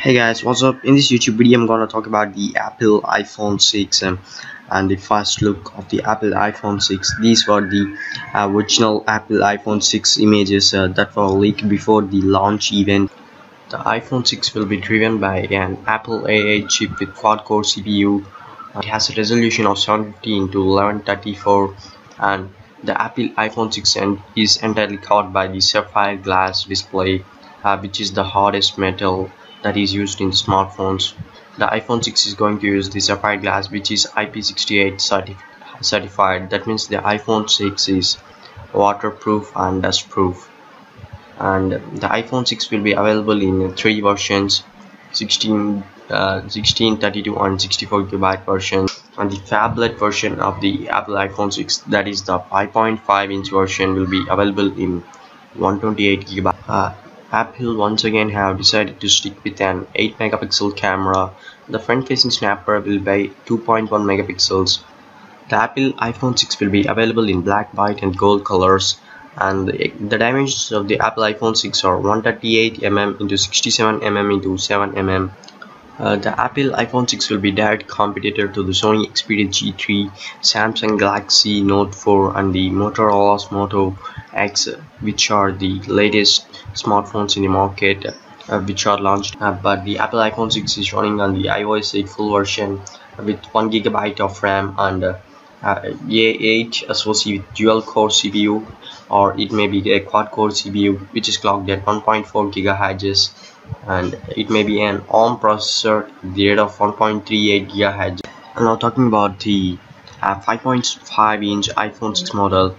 Hey guys, what's up? In this YouTube video, I'm gonna talk about the Apple iPhone 6 and the first look of the Apple iPhone 6. These were the original Apple iPhone 6 images that were leaked before the launch event. The iPhone 6 will be driven by an Apple A8 chip with quad-core CPU. It has a resolution of 750 into 1134, and the Apple iPhone 6 is entirely covered by the sapphire glass display, which is the hardest metal that is used in smartphones. The iPhone 6 is going to use the sapphire glass, which is IP68 certified. That means the iPhone 6 is waterproof and dustproof. And the iPhone 6 will be available in three versions: 16, 32 and 64GB version. And the phablet version of the Apple iPhone 6, that is the 5.5-inch version, will be available in 128GB. Apple once again have decided to stick with an 8-megapixel camera. The front-facing snapper will be 2.1 megapixels. The Apple iPhone 6 will be available in black, white and gold colors, and the dimensions of the Apple iPhone 6 are 138mm into 67mm into 7mm. The Apple iPhone 6 will be direct competitor to the Sony Xperia G3, Samsung Galaxy Note 4 and the Motorola's Moto X, which are the latest smartphones in the market which are launched. But the Apple iPhone 6 is running on the iOS 8 full version with 1GB of RAM and A8 SoC with dual core CPU, or it may be a quad core CPU which is clocked at 1.4 GHz, and it may be an ARM processor at the rate of 1.38 GHz. And now talking about the 5.5-inch iPhone 6 model,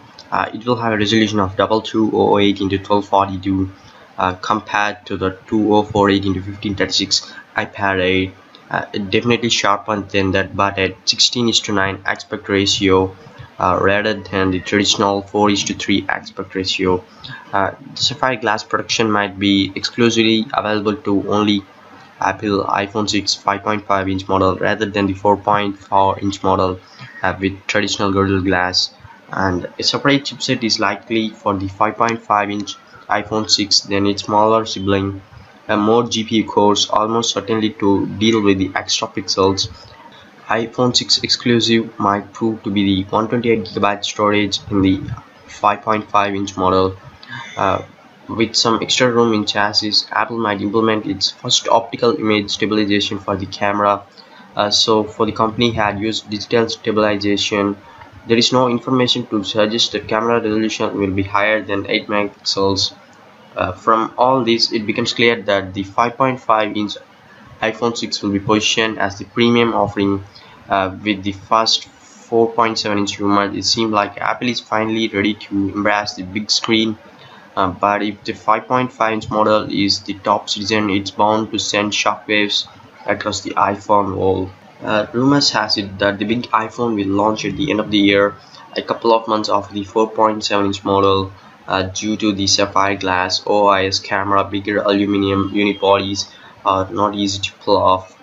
it will have a resolution of 2208 into 1242 compared to the 2048 into 1536 iPad 8. Definitely sharper than that, but at 16:9 aspect ratio rather than the traditional 4:3 aspect ratio. The sapphire glass protection might be exclusively available to only Apple iPhone 6 5.5-inch model rather than the 4.4-inch model with traditional Gorilla Glass. And a separate chipset is likely for the 5.5-inch iPhone 6 than its smaller sibling. More GPU cores almost certainly to deal with the extra pixels. iPhone 6 exclusive might prove to be the 128GB storage in the 5.5-inch model. With some extra room in chassis, Apple might implement its first optical image stabilization for the camera. So for the company had used digital stabilization. There is no information to suggest that camera resolution will be higher than 8 megapixels. From all this, it becomes clear that the 5.5-inch iPhone 6 will be positioned as the premium offering. With the first 4.7-inch rumor, it seems like Apple is finally ready to embrace the big screen. But if the 5.5-inch model is the top citizen, it's bound to send shockwaves across the iPhone world. Rumors has it that the big iPhone will launch at the end of the year, a couple of months after the 4.7-inch model, due to the sapphire glass, OIS camera, bigger aluminum unibodies are not easy to pull off.